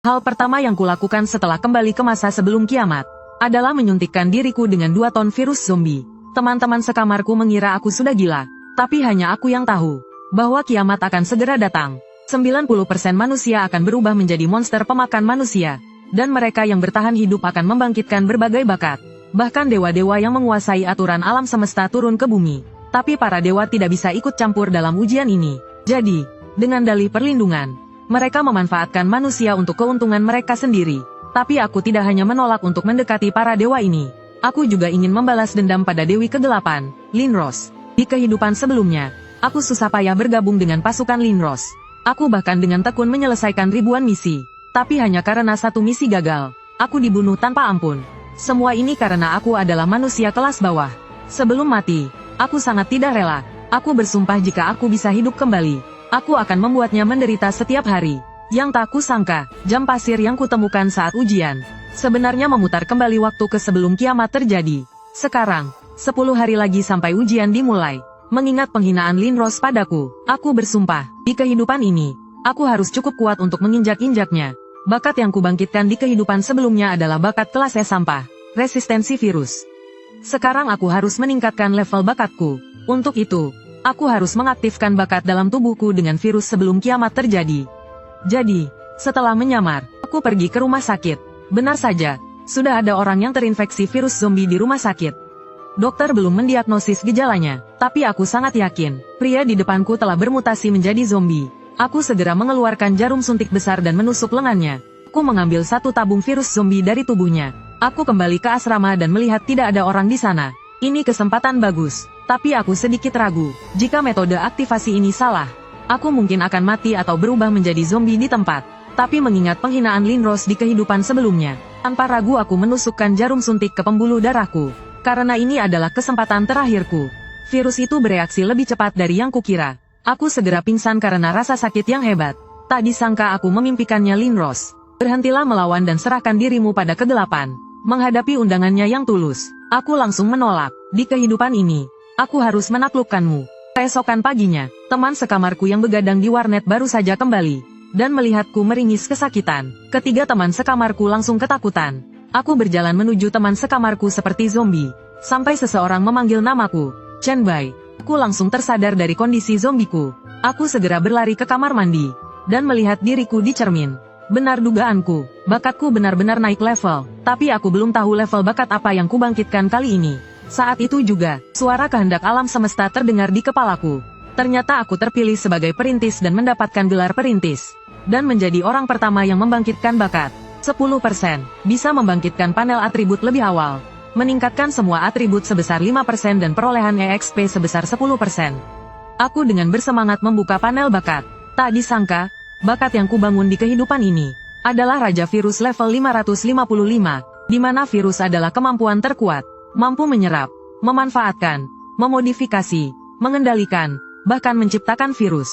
Hal pertama yang kulakukan setelah kembali ke masa sebelum kiamat adalah menyuntikkan diriku dengan 2 ton virus zombie. Teman-teman sekamarku mengira aku sudah gila, tapi hanya aku yang tahu bahwa kiamat akan segera datang. 90% manusia akan berubah menjadi monster pemakan manusia, dan mereka yang bertahan hidup akan membangkitkan berbagai bakat. Bahkan dewa-dewa yang menguasai aturan alam semesta turun ke bumi. Tapi para dewa tidak bisa ikut campur dalam ujian ini. Jadi, dengan dalih perlindungan, mereka memanfaatkan manusia untuk keuntungan mereka sendiri. Tapi aku tidak hanya menolak untuk mendekati para dewa ini. Aku juga ingin membalas dendam pada Dewi Kegelapan, Linros. Di kehidupan sebelumnya, aku susah payah bergabung dengan pasukan Linros. Aku bahkan dengan tekun menyelesaikan ribuan misi. Tapi hanya karena satu misi gagal, aku dibunuh tanpa ampun. Semua ini karena aku adalah manusia kelas bawah. Sebelum mati, aku sangat tidak rela. Aku bersumpah jika aku bisa hidup kembali, aku akan membuatnya menderita setiap hari. Yang tak kusangka, jam pasir yang kutemukan saat ujian sebenarnya memutar kembali waktu ke sebelum kiamat terjadi. Sekarang, 10 hari lagi sampai ujian dimulai. Mengingat penghinaan Linros padaku, aku bersumpah, di kehidupan ini, aku harus cukup kuat untuk menginjak-injaknya. Bakat yang kubangkitkan di kehidupan sebelumnya adalah bakat kelas S sampah, resistensi virus. Sekarang aku harus meningkatkan level bakatku. Untuk itu, aku harus mengaktifkan bakat dalam tubuhku dengan virus sebelum kiamat terjadi. Jadi, setelah menyamar, aku pergi ke rumah sakit. Benar saja, sudah ada orang yang terinfeksi virus zombie di rumah sakit. Dokter belum mendiagnosis gejalanya, tapi aku sangat yakin, pria di depanku telah bermutasi menjadi zombie. Aku segera mengeluarkan jarum suntik besar dan menusuk lengannya. Aku mengambil 1 tabung virus zombie dari tubuhnya. Aku kembali ke asrama dan melihat tidak ada orang di sana. Ini kesempatan bagus, tapi aku sedikit ragu. Jika metode aktivasi ini salah, aku mungkin akan mati atau berubah menjadi zombie di tempat. Tapi mengingat penghinaan Linros di kehidupan sebelumnya, tanpa ragu aku menusukkan jarum suntik ke pembuluh darahku. Karena ini adalah kesempatan terakhirku. Virus itu bereaksi lebih cepat dari yang kukira. Aku segera pingsan karena rasa sakit yang hebat. Tak disangka aku memimpikannya Linros. Berhentilah melawan dan serahkan dirimu pada kegelapan. Menghadapi undangannya yang tulus, aku langsung menolak. Di kehidupan ini, aku harus menaklukkanmu. Keesokan paginya, teman sekamarku yang begadang di warnet baru saja kembali, dan melihatku meringis kesakitan. Ketiga teman sekamarku langsung ketakutan. Aku berjalan menuju teman sekamarku seperti zombie, sampai seseorang memanggil namaku, Chen Bai. Aku langsung tersadar dari kondisi zombiku. Aku segera berlari ke kamar mandi, dan melihat diriku di cermin. Benar dugaanku, bakatku benar-benar naik level, tapi aku belum tahu level bakat apa yang kubangkitkan kali ini. Saat itu juga, suara kehendak alam semesta terdengar di kepalaku. Ternyata aku terpilih sebagai perintis dan mendapatkan gelar perintis. Dan menjadi orang pertama yang membangkitkan bakat. 10% bisa membangkitkan panel atribut lebih awal. Meningkatkan semua atribut sebesar 5% dan perolehan EXP sebesar 10%. Aku dengan bersemangat membuka panel bakat. Tak disangka, bakat yang kubangun di kehidupan ini adalah Raja Virus level 555, di mana virus adalah kemampuan terkuat, mampu menyerap, memanfaatkan, memodifikasi, mengendalikan, bahkan menciptakan virus.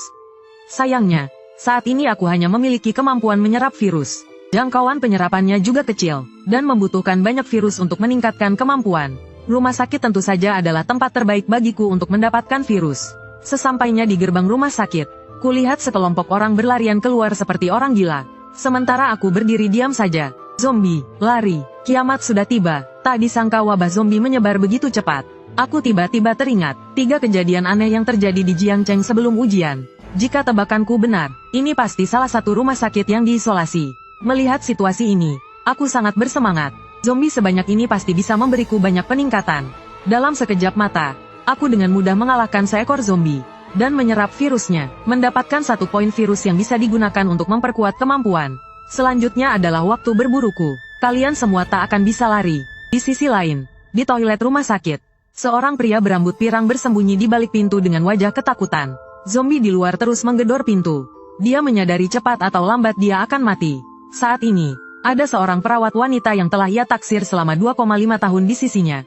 Sayangnya, saat ini aku hanya memiliki kemampuan menyerap virus. Jangkauan penyerapannya juga kecil, dan membutuhkan banyak virus untuk meningkatkan kemampuan. Rumah sakit tentu saja adalah tempat terbaik bagiku untuk mendapatkan virus. Sesampainya di gerbang rumah sakit, kulihat sekelompok orang berlarian keluar seperti orang gila. Sementara aku berdiri diam saja. Zombie, lari, kiamat sudah tiba. Tak disangka wabah zombie menyebar begitu cepat. Aku tiba-tiba teringat 3 kejadian aneh yang terjadi di Jiangcheng sebelum ujian. Jika tebakanku benar, ini pasti salah satu rumah sakit yang diisolasi. Melihat situasi ini, aku sangat bersemangat. Zombie sebanyak ini pasti bisa memberiku banyak peningkatan. Dalam sekejap mata, aku dengan mudah mengalahkan seekor zombie dan menyerap virusnya, mendapatkan 1 poin virus yang bisa digunakan untuk memperkuat kemampuan. Selanjutnya adalah waktu berburuku. Kalian semua tak akan bisa lari. Di sisi lain, di toilet rumah sakit, seorang pria berambut pirang bersembunyi di balik pintu dengan wajah ketakutan. Zombie di luar terus menggedor pintu. Dia menyadari cepat atau lambat dia akan mati. Saat ini, ada seorang perawat wanita yang telah ia taksir selama 2,5 tahun di sisinya.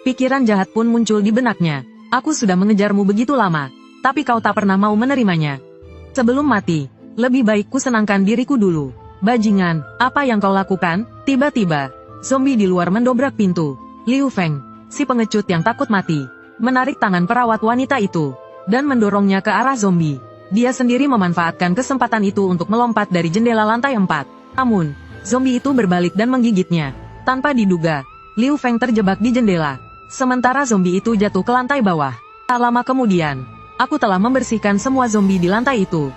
Pikiran jahat pun muncul di benaknya. Aku sudah mengejarmu begitu lama, tapi kau tak pernah mau menerimanya. Sebelum mati, lebih baik ku senangkan diriku dulu. Bajingan, apa yang kau lakukan? Tiba-tiba, zombie di luar mendobrak pintu. Liu Feng, si pengecut yang takut mati, menarik tangan perawat wanita itu, dan mendorongnya ke arah zombie. Dia sendiri memanfaatkan kesempatan itu untuk melompat dari jendela lantai 4. Namun, zombie itu berbalik dan menggigitnya. Tanpa diduga, Liu Feng terjebak di jendela. Sementara zombie itu jatuh ke lantai bawah. Tak lama kemudian, aku telah membersihkan semua zombie di lantai itu.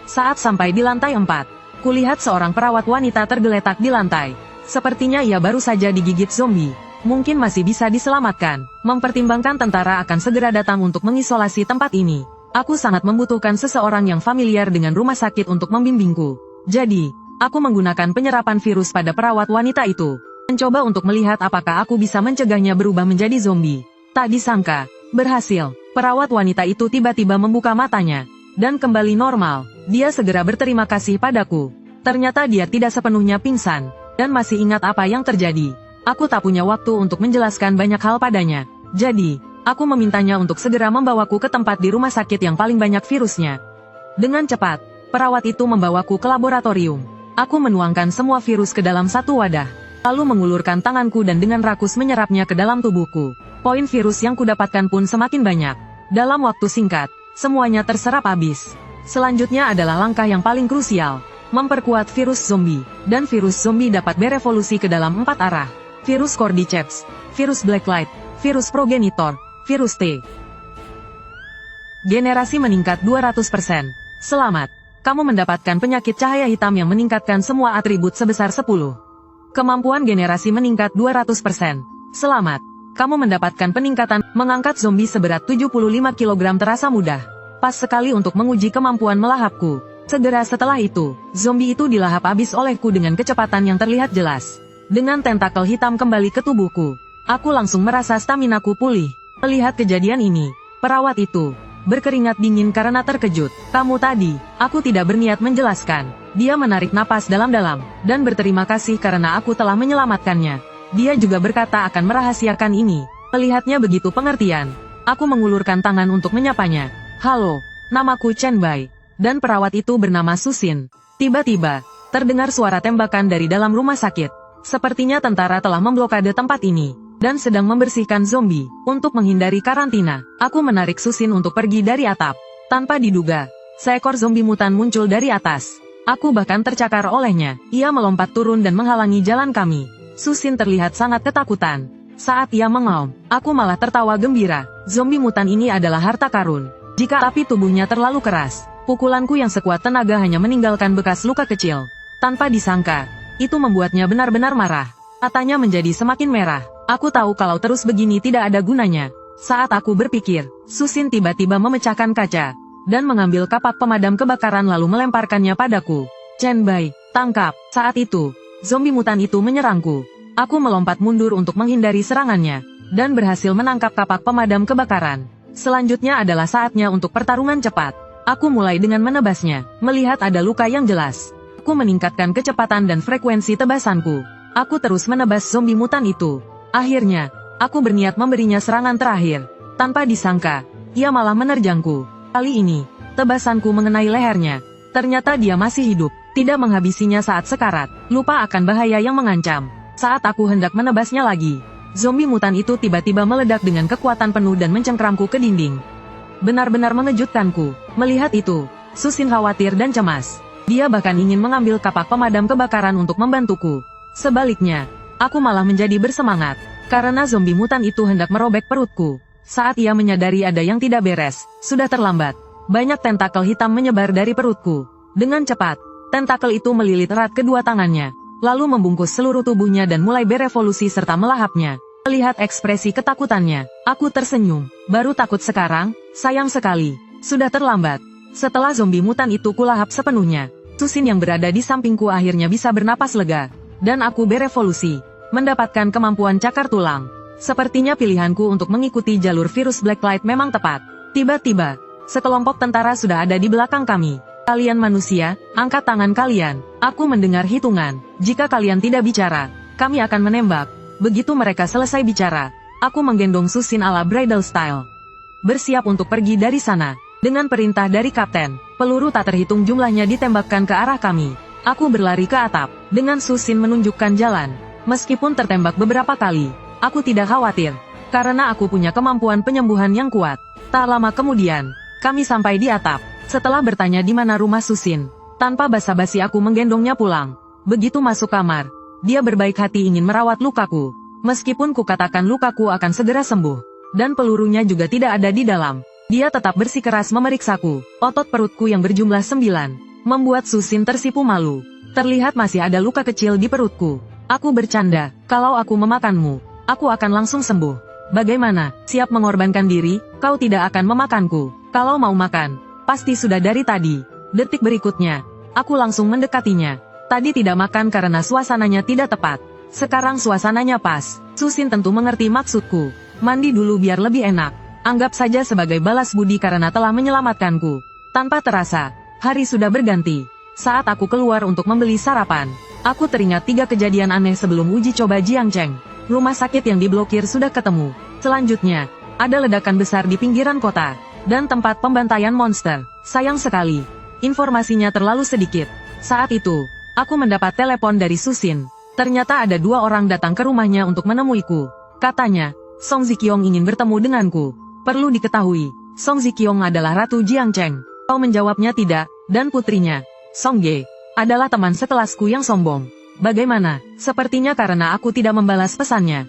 Saat sampai di lantai 4, kulihat seorang perawat wanita tergeletak di lantai. Sepertinya ia baru saja digigit zombie. Mungkin masih bisa diselamatkan. Mempertimbangkan tentara akan segera datang untuk mengisolasi tempat ini. Aku sangat membutuhkan seseorang yang familiar dengan rumah sakit untuk membimbingku. Jadi, aku menggunakan penyerapan virus pada perawat wanita itu. Mencoba untuk melihat apakah aku bisa mencegahnya berubah menjadi zombie. Tak disangka, berhasil. Perawat wanita itu tiba-tiba membuka matanya. Dan kembali normal. Dia segera berterima kasih padaku. Ternyata dia tidak sepenuhnya pingsan. Dan masih ingat apa yang terjadi. Aku tak punya waktu untuk menjelaskan banyak hal padanya. Jadi, aku memintanya untuk segera membawaku ke tempat di rumah sakit yang paling banyak virusnya. Dengan cepat, perawat itu membawaku ke laboratorium. Aku menuangkan semua virus ke dalam satu wadah. Lalu mengulurkan tanganku dan dengan rakus menyerapnya ke dalam tubuhku. Poin virus yang kudapatkan pun semakin banyak. Dalam waktu singkat, semuanya terserap habis. Selanjutnya adalah langkah yang paling krusial. Memperkuat virus zombie, dan virus zombie dapat berevolusi ke dalam 4 arah. Virus Cordyceps, virus Blacklight, virus Progenitor, virus T. Generasi meningkat 200%. Selamat, kamu mendapatkan penyakit cahaya hitam yang meningkatkan semua atribut sebesar 10. Kemampuan generasi meningkat 200%. Selamat, kamu mendapatkan peningkatan mengangkat zombie seberat 75 kg terasa mudah. Pas sekali untuk menguji kemampuan melahapku. Segera setelah itu, zombie itu dilahap habis olehku dengan kecepatan yang terlihat jelas. Dengan tentakel hitam kembali ke tubuhku, aku langsung merasa staminaku pulih. Melihat kejadian ini, perawat itu berkeringat dingin karena terkejut. Kamu tadi, aku tidak berniat menjelaskan. Dia menarik napas dalam-dalam, dan berterima kasih karena aku telah menyelamatkannya. Dia juga berkata akan merahasiakan ini. Melihatnya begitu pengertian, aku mengulurkan tangan untuk menyapanya. Halo, namaku Chen Bai. Dan perawat itu bernama Susin. Tiba-tiba, terdengar suara tembakan dari dalam rumah sakit. Sepertinya tentara telah memblokade tempat ini, dan sedang membersihkan zombie. Untuk menghindari karantina, aku menarik Susin untuk pergi dari atap. Tanpa diduga, seekor zombie mutan muncul dari atas. Aku bahkan tercakar olehnya. Ia melompat turun dan menghalangi jalan kami. Susin terlihat sangat ketakutan. Saat ia mengaum, aku malah tertawa gembira. Zombie mutan ini adalah harta karun. Jika api tubuhnya terlalu keras, pukulanku yang sekuat tenaga hanya meninggalkan bekas luka kecil. Tanpa disangka, itu membuatnya benar-benar marah. Matanya menjadi semakin merah. Aku tahu kalau terus begini tidak ada gunanya. Saat aku berpikir, Susin tiba-tiba memecahkan kaca, dan mengambil kapak pemadam kebakaran lalu melemparkannya padaku. Chen Bai, tangkap. Saat itu, zombie mutan itu menyerangku. Aku melompat mundur untuk menghindari serangannya, dan berhasil menangkap kapak pemadam kebakaran. Selanjutnya adalah saatnya untuk pertarungan cepat. Aku mulai dengan menebasnya. Melihat ada luka yang jelas, aku meningkatkan kecepatan dan frekuensi tebasanku. Aku terus menebas zombie mutan itu. Akhirnya, aku berniat memberinya serangan terakhir. Tanpa disangka, ia malah menerjangku. Kali ini, tebasanku mengenai lehernya. Ternyata dia masih hidup, tidak menghabisinya saat sekarat. Lupa akan bahaya yang mengancam. Saat aku hendak menebasnya lagi, zombie mutan itu tiba-tiba meledak dengan kekuatan penuh dan mencengkramku ke dinding. Benar-benar mengejutkanku. Melihat itu, Susin khawatir dan cemas. Dia bahkan ingin mengambil kapak pemadam kebakaran untuk membantuku. Sebaliknya, aku malah menjadi bersemangat, karena zombie mutan itu hendak merobek perutku. Saat ia menyadari ada yang tidak beres, sudah terlambat. Banyak tentakel hitam menyebar dari perutku. Dengan cepat, tentakel itu melilit erat kedua tangannya, lalu membungkus seluruh tubuhnya dan mulai berevolusi serta melahapnya. Melihat ekspresi ketakutannya, aku tersenyum. Baru takut sekarang? Sayang sekali, sudah terlambat. Setelah zombie mutan itu kulahap sepenuhnya, Susin yang berada di sampingku akhirnya bisa bernapas lega. Dan aku berevolusi, mendapatkan kemampuan cakar tulang. Sepertinya pilihanku untuk mengikuti jalur virus Blacklight memang tepat. Tiba-tiba, sekelompok tentara sudah ada di belakang kami. Kalian manusia, angkat tangan kalian. Aku mendengar hitungan. Jika kalian tidak bicara, kami akan menembak. Begitu mereka selesai bicara, aku menggendong Susin ala bridal style. Bersiap untuk pergi dari sana. Dengan perintah dari kapten, peluru tak terhitung jumlahnya ditembakkan ke arah kami. Aku berlari ke atap, dengan Susin menunjukkan jalan. Meskipun tertembak beberapa kali, aku tidak khawatir, karena aku punya kemampuan penyembuhan yang kuat. Tak lama kemudian, kami sampai di atap. Setelah bertanya di mana rumah Susin, tanpa basa-basi aku menggendongnya pulang. Begitu masuk kamar, dia berbaik hati ingin merawat lukaku. Meskipun kukatakan lukaku akan segera sembuh, dan pelurunya juga tidak ada di dalam, dia tetap bersikeras memeriksaku. Otot perutku yang berjumlah 9, membuat Susin tersipu malu. Terlihat masih ada luka kecil di perutku. Aku bercanda, kalau aku memakanmu, aku akan langsung sembuh. Bagaimana, siap mengorbankan diri? Kau tidak akan memakanku. Kalau mau makan, pasti sudah dari tadi. Detik berikutnya, aku langsung mendekatinya. Tadi tidak makan karena suasananya tidak tepat. Sekarang suasananya pas. Susin tentu mengerti maksudku. Mandi dulu biar lebih enak. Anggap saja sebagai balas budi karena telah menyelamatkanku. Tanpa terasa, hari sudah berganti. Saat aku keluar untuk membeli sarapan, aku teringat 3 kejadian aneh sebelum uji coba Jiangcheng. Rumah sakit yang diblokir sudah ketemu. Selanjutnya, ada ledakan besar di pinggiran kota, dan tempat pembantaian monster. Sayang sekali, informasinya terlalu sedikit. Saat itu, aku mendapat telepon dari Susin. Ternyata ada 2 orang datang ke rumahnya untuk menemuiku. Katanya, Song Ziqiong ingin bertemu denganku. Perlu diketahui, Song Ziqiong adalah Ratu Jiangcheng. Kau menjawabnya tidak, dan putrinya, Song Ge, adalah teman sekelasku yang sombong. Bagaimana? Sepertinya karena aku tidak membalas pesannya.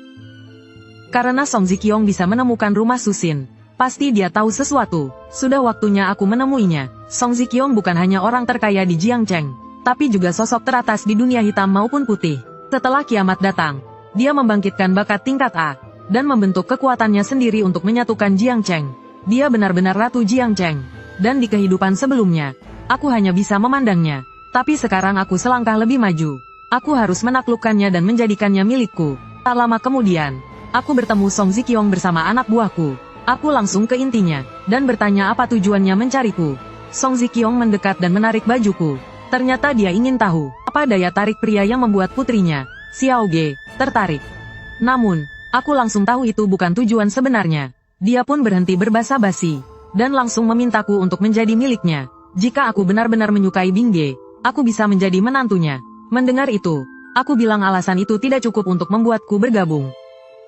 Karena Song Ziqiong bisa menemukan rumah Susin, pasti dia tahu sesuatu. Sudah waktunya aku menemuinya. Song Ziqiong bukan hanya orang terkaya di Jiangcheng, tapi juga sosok teratas di dunia hitam maupun putih. Setelah kiamat datang, dia membangkitkan bakat tingkat A, dan membentuk kekuatannya sendiri untuk menyatukan Jiangcheng. Dia benar-benar Ratu Jiangcheng, dan di kehidupan sebelumnya, aku hanya bisa memandangnya. Tapi sekarang aku selangkah lebih maju. Aku harus menaklukkannya dan menjadikannya milikku. Tak lama kemudian, aku bertemu Song Ziqiong bersama anak buahku. Aku langsung ke intinya, dan bertanya apa tujuannya mencariku. Song Ziqiong mendekat dan menarik bajuku. Ternyata dia ingin tahu, apa daya tarik pria yang membuat putrinya, Xiao Ge, tertarik. Namun, aku langsung tahu itu bukan tujuan sebenarnya. Dia pun berhenti berbasa-basi, dan langsung memintaku untuk menjadi miliknya. Jika aku benar-benar menyukai Bingge, aku bisa menjadi menantunya. Mendengar itu, aku bilang alasan itu tidak cukup untuk membuatku bergabung.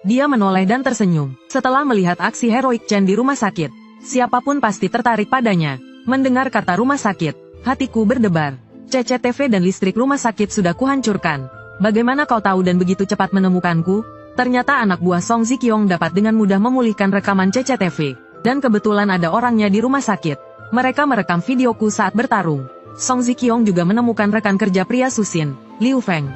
Dia menoleh dan tersenyum. Setelah melihat aksi heroik Chen di rumah sakit, siapapun pasti tertarik padanya. Mendengar kata rumah sakit, hatiku berdebar. CCTV dan listrik rumah sakit sudah kuhancurkan. Bagaimana kau tahu dan begitu cepat menemukanku? Ternyata anak buah Song Ziqiong dapat dengan mudah memulihkan rekaman CCTV. Dan kebetulan ada orangnya di rumah sakit. Mereka merekam videoku saat bertarung. Song Ziqiong juga menemukan rekan kerja pria Susin, Liu Feng,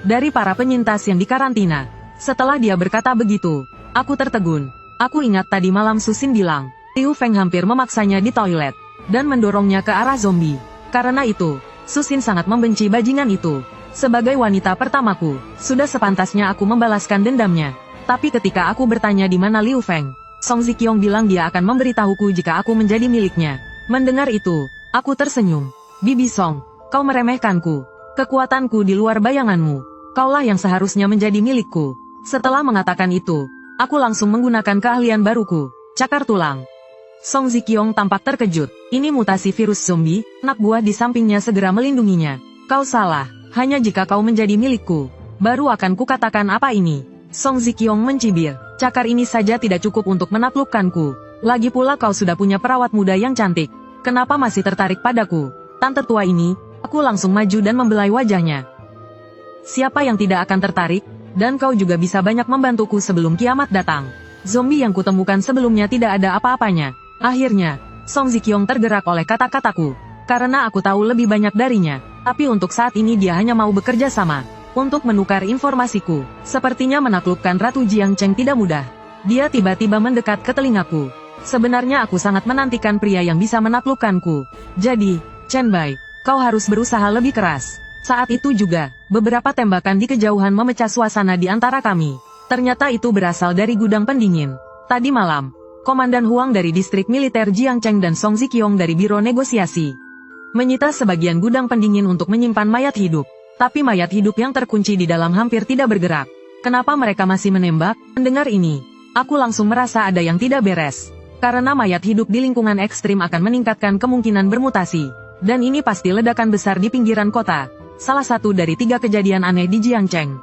dari para penyintas yang dikarantina. Setelah dia berkata begitu, aku tertegun. Aku ingat tadi malam Susin bilang, Liu Feng hampir memaksanya di toilet, dan mendorongnya ke arah zombie. Karena itu, Susin sangat membenci bajingan itu. Sebagai wanita pertamaku, sudah sepantasnya aku membalaskan dendamnya. Tapi ketika aku bertanya di mana Liu Feng, Song Ziqiong bilang dia akan memberitahuku jika aku menjadi miliknya. Mendengar itu, aku tersenyum. Bibi Song, kau meremehkanku. Kekuatanku di luar bayanganmu. Kaulah yang seharusnya menjadi milikku. Setelah mengatakan itu, aku langsung menggunakan keahlian baruku, cakar tulang. Song Ziqiong tampak terkejut. Ini mutasi virus zombie. Anak buah di sampingnya segera melindunginya. Kau salah. Hanya jika kau menjadi milikku, baru akan kukatakan apa ini. Song Ziqiong mencibir. Cakar ini saja tidak cukup untuk menaklukkanku. Lagi pula kau sudah punya perawat muda yang cantik. Kenapa masih tertarik padaku? Tante tua ini, aku langsung maju dan membelai wajahnya. Siapa yang tidak akan tertarik? Dan kau juga bisa banyak membantuku sebelum kiamat datang. Zombie yang kutemukan sebelumnya tidak ada apa-apanya. Akhirnya, Song Ziqiong tergerak oleh kata-kataku. Karena aku tahu lebih banyak darinya. Tapi untuk saat ini dia hanya mau bekerja sama. Untuk menukar informasiku. Sepertinya menaklukkan Ratu Jiangcheng tidak mudah. Dia tiba-tiba mendekat ke telingaku. Sebenarnya aku sangat menantikan pria yang bisa menaklukkanku. Jadi, Chen Bai, kau harus berusaha lebih keras. Saat itu juga, beberapa tembakan di kejauhan memecah suasana di antara kami. Ternyata itu berasal dari gudang pendingin. Tadi malam, Komandan Huang dari distrik militer Jiangcheng dan Song Ziqiong dari biro negosiasi menyita sebagian gudang pendingin untuk menyimpan mayat hidup. Tapi mayat hidup yang terkunci di dalam hampir tidak bergerak. Kenapa mereka masih menembak? Mendengar ini, aku langsung merasa ada yang tidak beres. Karena mayat hidup di lingkungan ekstrim akan meningkatkan kemungkinan bermutasi. Dan ini pasti ledakan besar di pinggiran kota. Salah satu dari 3 kejadian aneh di Jiangcheng.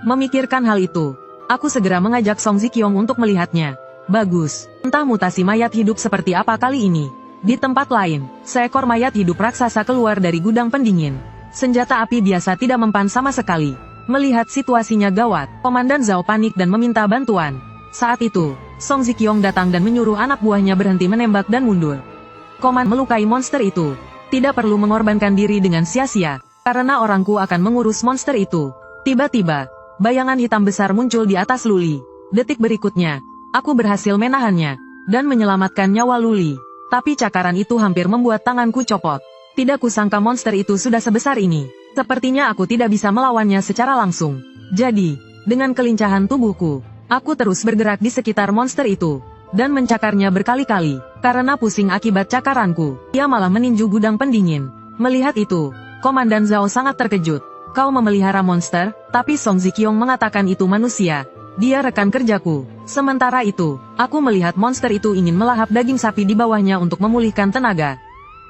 Memikirkan hal itu, aku segera mengajak Song Ziqiong untuk melihatnya. Bagus, entah mutasi mayat hidup seperti apa kali ini. Di tempat lain, seekor mayat hidup raksasa keluar dari gudang pendingin. Senjata api biasa tidak mempan sama sekali. Melihat situasinya gawat, Komandan Zhao panik dan meminta bantuan. Saat itu, Song Ziqiong datang dan menyuruh anak buahnya berhenti menembak dan mundur. Komandan melukai monster itu. Tidak perlu mengorbankan diri dengan sia-sia, karena orangku akan mengurus monster itu. Tiba-tiba, bayangan hitam besar muncul di atas Luli. Detik berikutnya, aku berhasil menahannya, dan menyelamatkan nyawa Luli. Tapi cakaran itu hampir membuat tanganku copot. Tidak kusangka monster itu sudah sebesar ini. Sepertinya aku tidak bisa melawannya secara langsung. Jadi, dengan kelincahan tubuhku, aku terus bergerak di sekitar monster itu, dan mencakarnya berkali-kali. Karena pusing akibat cakaranku, ia malah meninju gudang pendingin. Melihat itu, Komandan Zhao sangat terkejut. Kau memelihara monster, tapi Song Ziqiong mengatakan itu manusia. Dia rekan kerjaku. Sementara itu, aku melihat monster itu ingin melahap daging sapi di bawahnya untuk memulihkan tenaga.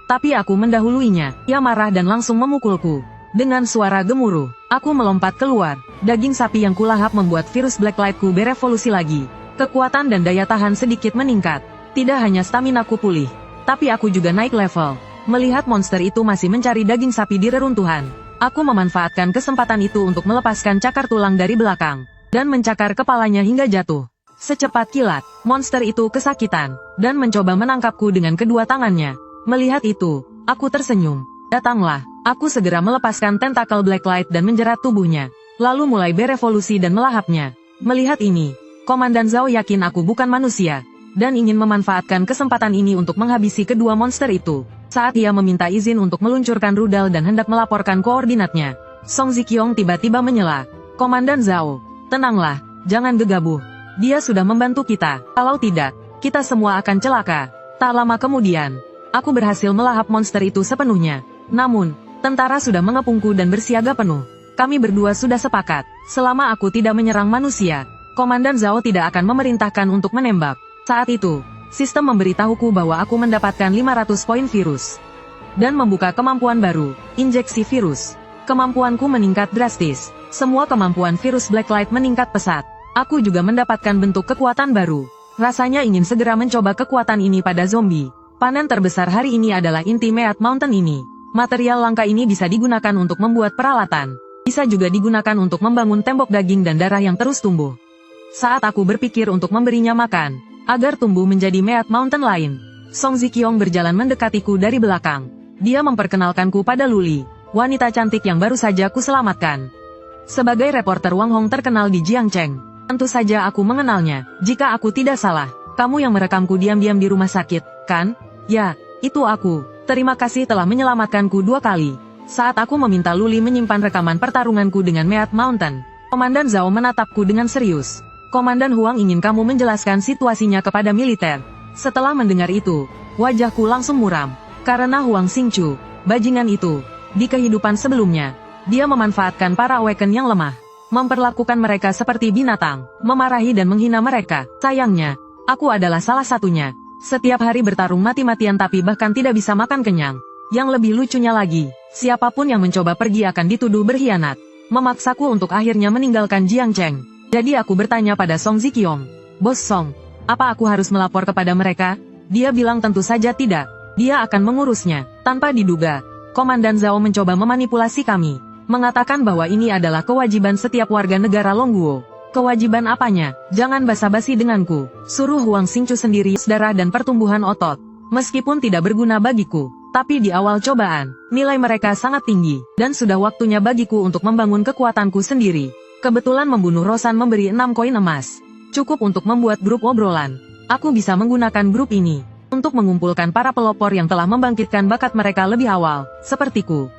Tapi aku mendahuluinya. Ia marah dan langsung memukulku. Dengan suara gemuruh, aku melompat keluar. Daging sapi yang kulahap membuat virus Blacklight-ku berevolusi lagi. Kekuatan dan daya tahan sedikit meningkat. Tidak hanya staminaku pulih, tapi aku juga naik level. Melihat monster itu masih mencari daging sapi di reruntuhan, aku memanfaatkan kesempatan itu untuk melepaskan cakar tulang dari belakang, dan mencakar kepalanya hingga jatuh. Secepat kilat, monster itu kesakitan, dan mencoba menangkapku dengan kedua tangannya. Melihat itu, aku tersenyum. Datanglah, aku segera melepaskan tentakel Blacklight dan menjerat tubuhnya, lalu mulai berevolusi dan melahapnya. Melihat ini, Komandan Zhao yakin aku bukan manusia, dan ingin memanfaatkan kesempatan ini untuk menghabisi kedua monster itu. Saat ia meminta izin untuk meluncurkan rudal dan hendak melaporkan koordinatnya, Song Ziqiong tiba-tiba menyela. Komandan Zhao, tenanglah, jangan gegabah. Dia sudah membantu kita, kalau tidak, kita semua akan celaka. Tak lama kemudian, aku berhasil melahap monster itu sepenuhnya. Namun, tentara sudah mengepungku dan bersiaga penuh. Kami berdua sudah sepakat, selama aku tidak menyerang manusia, Komandan Zhao tidak akan memerintahkan untuk menembak. Saat itu, sistem memberitahuku bahwa aku mendapatkan 500 poin virus. Dan membuka kemampuan baru, injeksi virus. Kemampuanku meningkat drastis. Semua kemampuan virus Blacklight meningkat pesat. Aku juga mendapatkan bentuk kekuatan baru. Rasanya ingin segera mencoba kekuatan ini pada zombie. Panen terbesar hari ini adalah inti Meat Mountain ini. Material langka ini bisa digunakan untuk membuat peralatan. Bisa juga digunakan untuk membangun tembok daging dan darah yang terus tumbuh. Saat aku berpikir untuk memberinya makan, agar tumbuh menjadi Meat Mountain lain, Song Ziqiong berjalan mendekatiku dari belakang. Dia memperkenalkanku pada Luli, wanita cantik yang baru saja kuselamatkan. Sebagai reporter Wang Hong terkenal di Jiangcheng, tentu saja aku mengenalnya. Jika aku tidak salah, kamu yang merekamku diam-diam di rumah sakit, kan? Ya, itu aku. Terima kasih telah menyelamatkanku 2 kali. Saat aku meminta Luli menyimpan rekaman pertarunganku dengan Meat Mountain, Komandan Zhao menatapku dengan serius. Komandan Huang ingin kamu menjelaskan situasinya kepada militer. Setelah mendengar itu, wajahku langsung muram. Karena Huang Xingchu, bajingan itu, di kehidupan sebelumnya, dia memanfaatkan para Awaken yang lemah, memperlakukan mereka seperti binatang, memarahi dan menghina mereka. Sayangnya, aku adalah salah satunya. Setiap hari bertarung mati-matian tapi bahkan tidak bisa makan kenyang. Yang lebih lucunya lagi, siapapun yang mencoba pergi akan dituduh berkhianat. Memaksaku untuk akhirnya meninggalkan Jiangcheng. Jadi aku bertanya pada Song Ziqiong, Bos Song, apa aku harus melapor kepada mereka? Dia bilang tentu saja tidak. Dia akan mengurusnya. Tanpa diduga, Komandan Zhao mencoba memanipulasi kami. Mengatakan bahwa ini adalah kewajiban setiap warga negara Longguo. Kewajiban apanya? Jangan basa-basi denganku. Suruh Huang Xingchu sendiri darah dan pertumbuhan otot. Meskipun tidak berguna bagiku, tapi di awal cobaan, nilai mereka sangat tinggi, dan sudah waktunya bagiku untuk membangun kekuatanku sendiri. Kebetulan membunuh Rosan memberi 6 koin emas. Cukup untuk membuat grup obrolan. Aku bisa menggunakan grup ini untuk mengumpulkan para pelopor yang telah membangkitkan bakat mereka lebih awal, sepertiku.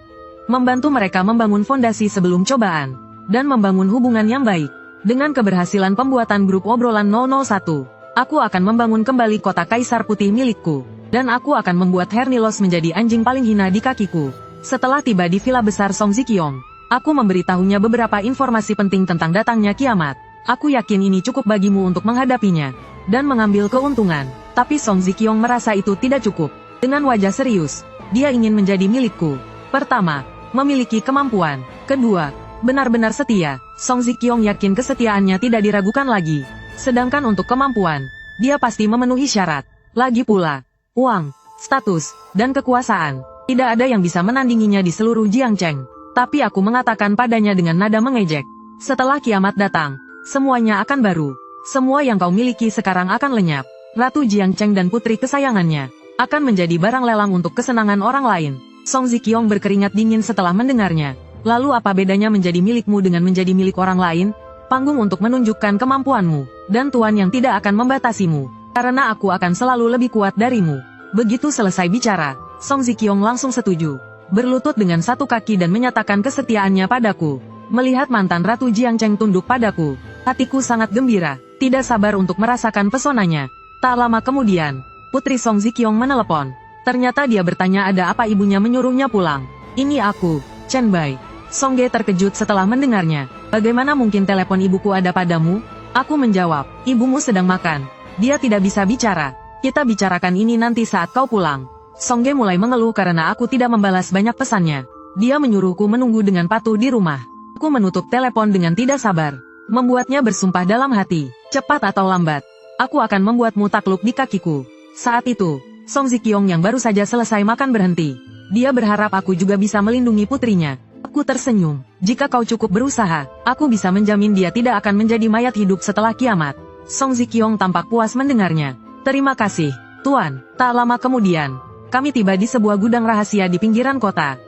Membantu mereka membangun fondasi sebelum cobaan, dan membangun hubungan yang baik. Dengan keberhasilan pembuatan grup obrolan 001, aku akan membangun kembali kota Kaisar Putih milikku, dan aku akan membuat Hernilos menjadi anjing paling hina di kakiku. Setelah tiba di villa besar Song Ziqiong, aku memberitahunya beberapa informasi penting tentang datangnya kiamat. Aku yakin ini cukup bagimu untuk menghadapinya, dan mengambil keuntungan. Tapi Song Ziqiong merasa itu tidak cukup. Dengan wajah serius, dia ingin menjadi milikku. Pertama, memiliki kemampuan. Kedua, benar-benar setia. Song Ziqiong yakin kesetiaannya tidak diragukan lagi. Sedangkan untuk kemampuan, dia pasti memenuhi syarat. Lagi pula, uang, status, dan kekuasaan. Tidak ada yang bisa menandinginya di seluruh Jiangcheng. Tapi aku mengatakan padanya dengan nada mengejek. Setelah kiamat datang, semuanya akan baru. Semua yang kau miliki sekarang akan lenyap. Ratu Jiangcheng dan putri kesayangannya akan menjadi barang lelang untuk kesenangan orang lain. Song Ziqiong berkeringat dingin setelah mendengarnya. Lalu apa bedanya menjadi milikmu dengan menjadi milik orang lain? Panggung untuk menunjukkan kemampuanmu, dan tuan yang tidak akan membatasimu. Karena aku akan selalu lebih kuat darimu. Begitu selesai bicara, Song Ziqiong langsung setuju. Berlutut dengan satu kaki dan menyatakan kesetiaannya padaku. Melihat mantan Ratu Jiangcheng tunduk padaku, hatiku sangat gembira, tidak sabar untuk merasakan pesonanya. Tak lama kemudian, putri Song Ziqiong menelepon. Ternyata dia bertanya ada apa ibunya menyuruhnya pulang. Ini aku, Chen Bai. Song Ge terkejut setelah mendengarnya. Bagaimana mungkin telepon ibuku ada padamu? Aku menjawab, ibumu sedang makan. Dia tidak bisa bicara. Kita bicarakan ini nanti saat kau pulang. Song Ge mulai mengeluh karena aku tidak membalas banyak pesannya. Dia menyuruhku menunggu dengan patuh di rumah. Aku menutup telepon dengan tidak sabar. Membuatnya bersumpah dalam hati, cepat atau lambat, aku akan membuatmu takluk di kakiku. Saat itu, Song Ziqiong yang baru saja selesai makan berhenti. Dia berharap aku juga bisa melindungi putrinya. Aku tersenyum. Jika kau cukup berusaha, aku bisa menjamin dia tidak akan menjadi mayat hidup setelah kiamat. Song Ziqiong tampak puas mendengarnya. Terima kasih, Tuan. Tak lama kemudian, kami tiba di sebuah gudang rahasia di pinggiran kota.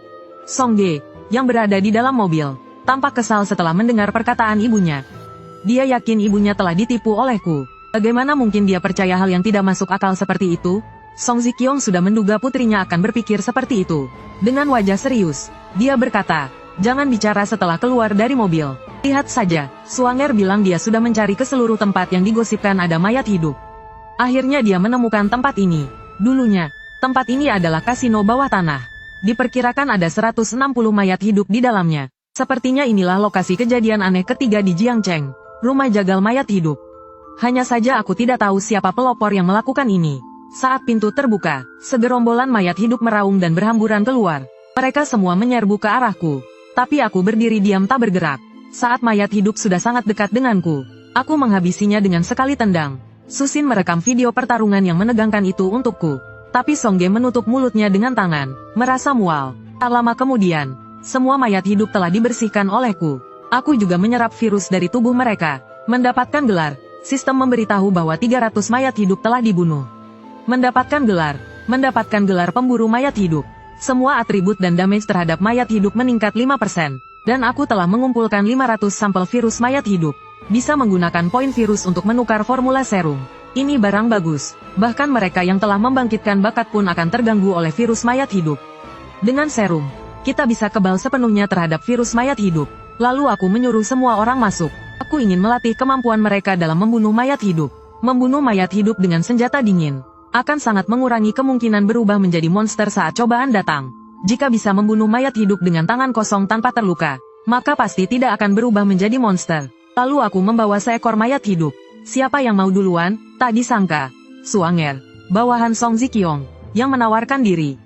Song Ge, yang berada di dalam mobil, tampak kesal setelah mendengar perkataan ibunya. Dia yakin ibunya telah ditipu olehku. Bagaimana mungkin dia percaya hal yang tidak masuk akal seperti itu? Song Ziqiong sudah menduga putrinya akan berpikir seperti itu. Dengan wajah serius, dia berkata, jangan bicara setelah keluar dari mobil. Lihat saja, Suanger bilang dia sudah mencari ke seluruh tempat yang digosipkan ada mayat hidup. Akhirnya dia menemukan tempat ini. Dulunya, tempat ini adalah kasino bawah tanah. Diperkirakan ada 160 mayat hidup di dalamnya. Sepertinya inilah lokasi kejadian aneh ketiga di Jiangcheng, rumah jagal mayat hidup. Hanya saja aku tidak tahu siapa pelopor yang melakukan ini. Saat pintu terbuka, segerombolan mayat hidup meraung dan berhamburan keluar. Mereka semua menyerbu ke arahku. Tapi aku berdiri diam tak bergerak. Saat mayat hidup sudah sangat dekat denganku, aku menghabisinya dengan sekali tendang. Susin merekam video pertarungan yang menegangkan itu untukku. Tapi Song Ge menutup mulutnya dengan tangan, merasa mual. Tak lama kemudian, semua mayat hidup telah dibersihkan olehku. Aku juga menyerap virus dari tubuh mereka. Mendapatkan gelar, sistem memberitahu bahwa 300 mayat hidup telah dibunuh. Mendapatkan gelar pemburu mayat hidup. Semua atribut dan damage terhadap mayat hidup meningkat 5%. Dan aku telah mengumpulkan 500 sampel virus mayat hidup. Bisa menggunakan poin virus untuk menukar formula serum. Ini barang bagus. Bahkan mereka yang telah membangkitkan bakat pun akan terganggu oleh virus mayat hidup. Dengan serum, kita bisa kebal sepenuhnya terhadap virus mayat hidup. Lalu aku menyuruh semua orang masuk. Aku ingin melatih kemampuan mereka dalam membunuh mayat hidup. Membunuh mayat hidup dengan senjata dingin akan sangat mengurangi kemungkinan berubah menjadi monster saat cobaan datang. Jika bisa membunuh mayat hidup dengan tangan kosong tanpa terluka, maka pasti tidak akan berubah menjadi monster. Lalu aku membawa seekor mayat hidup. Siapa yang mau duluan? Tak disangka, Suanger, bawahan Song Ziqiong, yang menawarkan diri.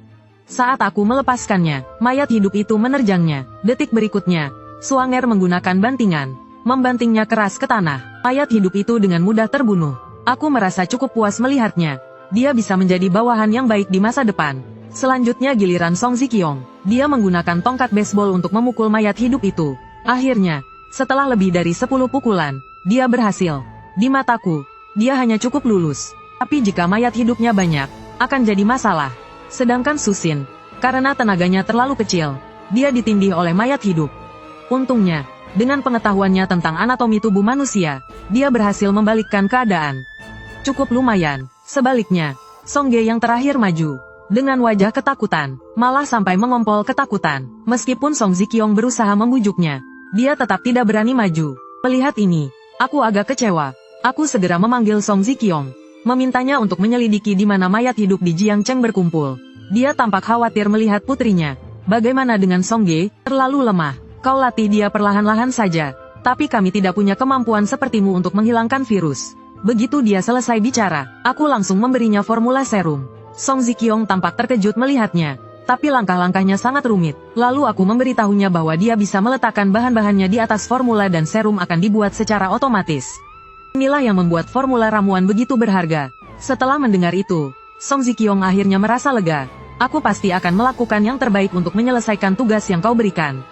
Saat aku melepaskannya, mayat hidup itu menerjangnya. Detik berikutnya, Suanger menggunakan bantingan, membantingnya keras ke tanah. Mayat hidup itu dengan mudah terbunuh. Aku merasa cukup puas melihatnya. Dia bisa menjadi bawahan yang baik di masa depan. Selanjutnya giliran Song Ziqiong. Dia menggunakan tongkat baseball untuk memukul mayat hidup itu. Akhirnya, setelah lebih dari 10 pukulan, dia berhasil. Di mataku, dia hanya cukup lulus. Tapi jika mayat hidupnya banyak, akan jadi masalah. Sedangkan Susin, karena tenaganya terlalu kecil, dia ditindih oleh mayat hidup. Untungnya, dengan pengetahuannya tentang anatomi tubuh manusia, dia berhasil membalikkan keadaan. Cukup lumayan. Sebaliknya, Song Ge yang terakhir maju. Dengan wajah ketakutan, malah sampai mengompol ketakutan. Meskipun Song Ziqiong berusaha membujuknya, dia tetap tidak berani maju. Melihat ini, aku agak kecewa. Aku segera memanggil Song Ziqiong, memintanya untuk menyelidiki di mana mayat hidup di Jiangcheng berkumpul. Dia tampak khawatir melihat putrinya. Bagaimana dengan Song Ge? Terlalu lemah. Kau latih dia perlahan-lahan saja. Tapi kami tidak punya kemampuan sepertimu untuk menghilangkan virus. Begitu dia selesai bicara, aku langsung memberinya formula serum. Song Ziqiong tampak terkejut melihatnya, tapi langkah-langkahnya sangat rumit. Lalu aku memberitahunya bahwa dia bisa meletakkan bahan-bahannya di atas formula dan serum akan dibuat secara otomatis. Inilah yang membuat formula ramuan begitu berharga. Setelah mendengar itu, Song Ziqiong akhirnya merasa lega. Aku pasti akan melakukan yang terbaik untuk menyelesaikan tugas yang kau berikan.